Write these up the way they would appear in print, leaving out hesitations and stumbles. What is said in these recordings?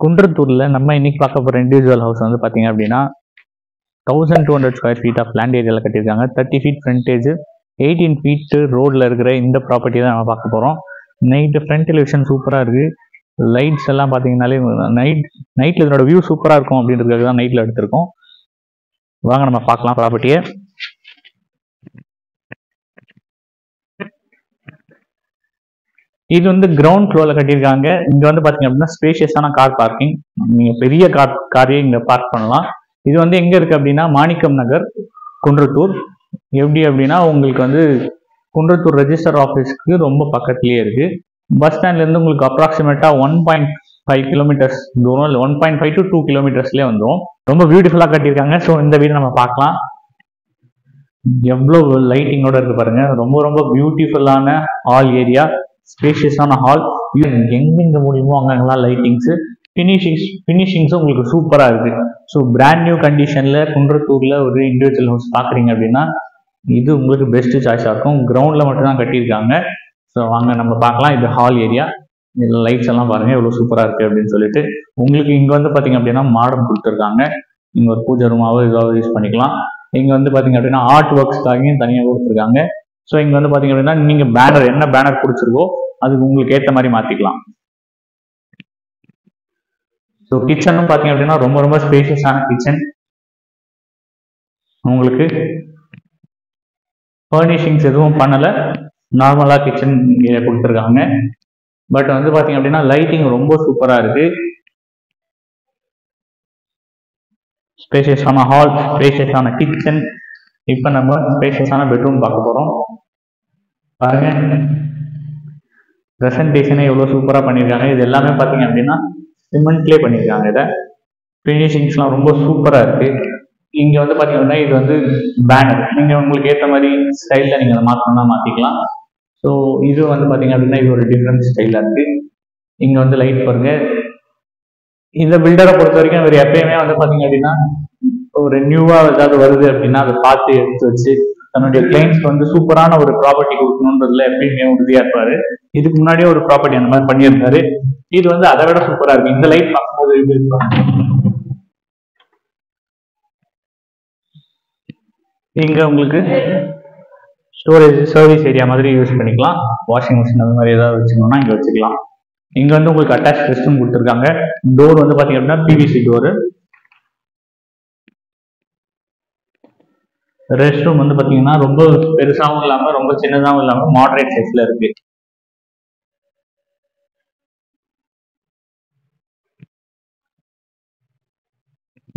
குன்றத்தூர்ல நம்ம இன்னைக்கு பார்க்க போற இண்டிவிஜுவல் ஹவுஸ் வந்து பாத்தீங்க அப்படின்னா 1200 ஸ்கொயர் ஃபீட் ஆஃப் லேண்ட் ஏரியாவில் கட்டியிருக்காங்க. 30 ஃபீட் ஃப்ரண்டேஜ், 18 ஃபீட் ரோட்ல இருக்கிற இந்த ப்ராப்பர்ட்டி தான் நம்ம பார்க்க போறோம். நைட்டு ஃப்ரண்ட் எலிவேஷன் சூப்பரா இருக்கு. லைட்ஸ் எல்லாம் பாத்தீங்கன்னாலே நைட்ல இதனோட வியூ சூப்பரா இருக்கும் அப்படின்றதுக்காக தான் நைட்ல எடுத்திருக்கோம். வாங்க நம்ம பார்க்கலாம் ப்ராப்பர்ட்டியை. இது வந்து கிரவுண்ட் ஃப்ளோர்ல கட்டியிருக்காங்க. இங்க வந்து பாத்தீங்க அப்படின்னா ஸ்பேஷியஸான கார் பார்க்கிங். நீங்க பெரிய காரையே இங்க பார்க் பண்ணலாம். இது வந்து எங்க இருக்கு அப்படின்னா மாணிக்கம் நகர், குன்றத்தூர். எப்படி அப்படின்னா உங்களுக்கு வந்து குன்றத்தூர் ரெஜிஸ்டர் ஆஃபீஸ்க்கு ரொம்ப பக்கத்துலயே இருக்கு. பஸ் ஸ்டாண்ட்ல இருந்து உங்களுக்கு அப்ராக்சிமேட்டா 1.5 கிலோமீட்டர்ஸ் தூரம், இல்லை 1.5 to 2 கிலோமீட்டர்ஸ்லேயே வந்துடும். ரொம்ப பியூட்டிஃபுல்லா கட்டியிருக்காங்க. ஸோ இந்த வீடு நம்ம பார்க்கலாம். எவ்வளவு லைட்டிங்கோட இருக்கு பாருங்க. ரொம்ப ரொம்ப பியூட்டிஃபுல்லான ஹால் ஏரியா, ஸ்பேஷியஸான ஹால். எங்கெங்க முடியுமோ அங்கெல்லாம் லைட்டிங்ஸ், ஃபினிஷிங்ஸும் உங்களுக்கு சூப்பரா இருக்கு. ஸோ பிராண்ட் நியூ கண்டிஷன்ல குன்றத்தூர்ல ஒரு இண்டிவிஜுவல் ஹவுஸ் பாக்குறீங்க அப்படின்னா இது உங்களுக்கு பெஸ்ட் சாய்ஸா இருக்கும். கிரவுண்ட்ல மட்டும் தான் கட்டியிருக்காங்க. ஸோ வாங்க நம்ம பார்க்கலாம். இது ஹால் ஏரியா. இதுல லைட்ஸ் எல்லாம் பாருங்க எவ்வளவு சூப்பரா இருக்கு அப்படின்னு சொல்லிட்டு. உங்களுக்கு இங்க வந்து பாத்தீங்க அப்படின்னா மாடம் கொடுத்துருக்காங்க. இங்க ஒரு பூஜை ரூமாவோ ஏதாவது யூஸ் பண்ணிக்கலாம். இங்க வந்து பாத்தீங்க அப்படின்னா ஆர்ட் ஒர்க்ஸ்க்காகவும் தனியாக கொடுத்துருக்காங்க. ஸோ இங்க வந்து பாத்தீங்க அப்படின்னா நீங்க பேனர் என்ன பேனர் பிடிச்சிருக்கோ அதுக்கு உங்களுக்கு ஏற்ற மாதிரி மாத்திக்கலாம். ஸோ கிச்சனும் பாத்தீங்க அப்படின்னா ரொம்ப ரொம்ப ஸ்பேஷியஸான கிச்சன். உங்களுக்கு ஃபர்னிஷிங்ஸ் எதுவும் பண்ணல, நார்மலா கிச்சன் கொடுத்துருக்காங்க. பட் வந்து பாத்தீங்க அப்படின்னா லைட்டிங் ரொம்ப சூப்பரா இருக்கு. ஸ்பேஷியஸான ஹால், ஸ்பேஷியஸான கிச்சன். இப்ப நம்ம ஸ்பேஷியஸான பெட்ரூம் பார்க்க போறோம். பாருங்க பிரசன்டேஷனே எவ்வளவு சூப்பரா பண்ணியிருக்காங்க. இது எல்லாமே பாத்தீங்க அப்படின்னா சிமெண்ட்லேயே பண்ணியிருக்காங்க. இதை ஃபினிஷிங்ஸ்லாம் ரொம்ப சூப்பரா இருக்கு. இங்க வந்து பாத்தீங்கன்னா இது வந்து பேனர், நீங்க உங்களுக்கு ஏற்ற மாதிரி ஸ்டைல்ல நீங்க அதை மாற்றணும்னா மாத்திக்கலாம். ஸோ இது வந்து பாத்தீங்க அப்படின்னா இது ஒரு டிஃப்ரெண்ட் ஸ்டைலா இருக்கு. இங்க வந்து லைட் பாருங்க. இந்த பில்டரை பொறுத்த வரைக்கும் இவர் எப்பயுமே வந்து பாத்தீங்க அப்படின்னா ஒரு நியூவா ஏதாவது வருது அப்படின்னா அதை பார்த்து எடுத்து வச்சு தன்னுடைய கிளைண்ட்ஸ்க்கு வந்து சூப்பரான ஒரு ப்ராப்பர்ட்டி கொடுக்கணுன்றதுல எப்பயுமே உறுதியா இருப்பாரு. இதுக்கு முன்னாடியே ஒரு ப்ராப்பர்ட்டி அந்த மாதிரி பண்ணியிருந்தாரு. இது வந்து அதை விட சூப்பரா இருக்கு. இந்த லைட் பார்க்கும்போது இங்க உங்களுக்கு ஸ்டோரேஜ் சர்வீஸ் ஏரியா மாதிரி யூஸ் பண்ணிக்கலாம். வாஷிங் மிஷின் அந்த மாதிரி ஏதாவது வச்சுக்கணும்னா இங்க வச்சுக்கலாம். இங்க வந்து உங்களுக்கு அட்டாச் ரெஸ்ட் ரூம் கொடுத்துருக்காங்க. டோர் வந்து பாத்தீங்க அப்படின்னா பிவிசி டோர். ரெஸ்ட் ரூம் வந்து பாத்தீங்கன்னா ரொம்ப பெருசாவும் இல்லாம ரொம்ப சின்னதாகவும் இல்லாம மாடரேட் சைஸ்ல இருக்கு.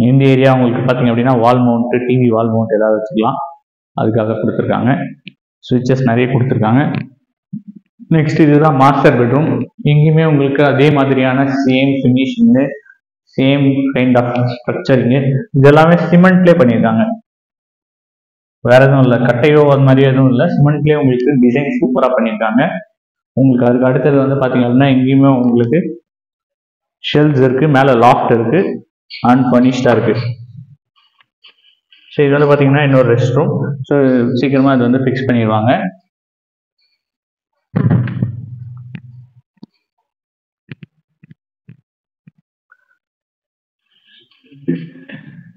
இந்த ஏரியா உங்களுக்கு பாத்தீங்க அப்படின்னா வால் மவுண்ட், டிவி வால் மவுண்ட் ஏதாவது வச்சுக்கலாம், அதுக்காக கொடுத்துருக்காங்க. சுவிட்சஸ் நிறைய கொடுத்துருக்காங்க. நெக்ஸ்ட் இதுதான் மாஸ்டர் பெட்ரூம். எங்கேயுமே உங்களுக்கு அதே மாதிரியான same finishing, same kind of structuring, இதெல்லாமே சிமெண்ட்லேயே பண்ணியிருக்காங்க. வேற எதுவும் இல்லை, கட்டையோ அது மாதிரி எதுவும் இல்லை, சிமெண்ட்லேயே உங்களுக்கு டிசைன் சூப்பராக பண்ணியிருக்காங்க. உங்களுக்கு அதுக்கு அடுத்தது வந்து பார்த்தீங்க அப்படின்னா எங்கேயுமே உங்களுக்கு ஷெல்ஸ் இருக்கு, மேலே லாஃப்ட் இருக்கு, அன்ஃபர்னிஷ்டா இருக்கு. ஸோ இது வந்து பார்த்தீங்கன்னா இன்னொரு ரெஸ்ட் ரூம். ஸோ சீக்கிரமா இது வந்து ஃபிக்ஸ் பண்ணிடுவாங்க.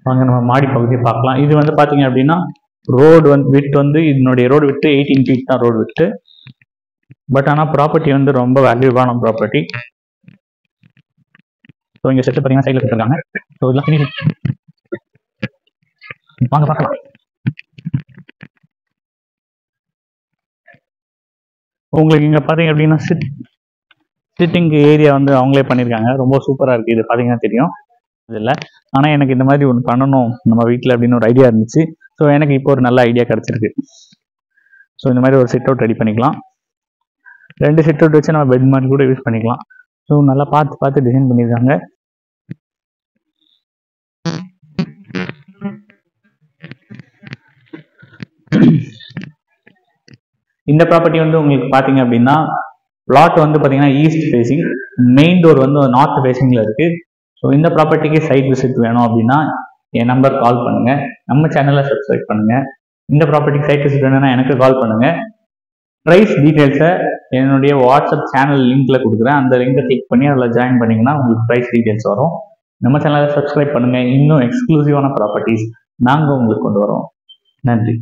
வாங்க நம்ம மாடி பகுதியை பார்க்கலாம். இது வந்து பார்த்தீங்க அப்படின்னா ரோடு வந்து விட்டு வந்து இதனுடைய ரோடு விட்டு 18 ஃபீட் தான் ரோடு விட்டு. பட் ஆனால் ப்ராப்பர்ட்டி வந்து ரொம்ப வேல்யூவான ப்ராப்பர்ட்டி. ஸோ இங்கே செட்டு பார்த்தீங்கன்னா சைடில் கொடுத்துருக்காங்க. ஸோ இதெல்லாம் ஃபினிஷிங் வாங்க பார்க்கலாம். உங்களுக்கு இங்கே பார்த்தீங்க அப்படின்னா சிட்டிங் ஏரியா வந்து அவங்களே பண்ணியிருக்காங்க. ரொம்ப சூப்பராக இருக்குது. இது பார்த்தீங்கன்னா தெரியும் இதில். ஆனால் எனக்கு இந்த மாதிரி ஒன்று பண்ணணும் நம்ம வீட்டில் அப்படின்னு ஒரு ஐடியா இருந்துச்சு. ஸோ எனக்கு இப்போ ஒரு நல்ல ஐடியா கிடச்சிருக்கு. ஸோ இந்த மாதிரி ஒரு சிட் அவுட் ரெடி பண்ணிக்கலாம். 2 சிட் அவுட் வச்சு நம்ம பெட் மாதிரி கூட யூஸ் பண்ணிக்கலாம். ஸோ நல்லா பார்த்து டிசைன் பண்ணியிருக்காங்க. இந்த ப்ராப்பர்ட்டி வந்து உங்களுக்கு பார்த்தீங்க அப்படின்னா பிளாட் வந்து பார்த்தீங்கன்னா ஈஸ்ட் ஃபேசிங், மெயின் டோர் வந்து நார்த் ஃபேசிங்ல இருக்கு. ஸோ இந்த ப்ராப்பர்ட்டிக்கு சைட் விசிட் வேணும் அப்படின்னா என் நம்பர் கால் பண்ணுங்க. நம்ம சேனலை சப்ஸ்கிரைப் பண்ணுங்க. இந்த ப்ராப்பர்ட்டிக்கு சைட் விசிட் வேணும்னா எனக்கு கால் பண்ணுங்க. ப்ரைஸ் டீட்டெயில்ஸை என்னுடைய வாட்ஸ்அப் சேனல் லிங்க்ல கொடுக்குறேன். அந்த லிங்கை கிளிக் பண்ணி அதில் ஜாயின் பண்ணிங்கன்னா உங்களுக்கு ப்ரைஸ் டீட்டெயில்ஸ் வரும். நம்ம சேனலை சப்ஸ்கிரைப் பண்ணுங்கள். இன்னும் எக்ஸ்க்ளூசிவான ப்ராப்பர்ட்டிஸ் நாங்கள் உங்களுக்கு கொண்டு வரோம். நன்றி.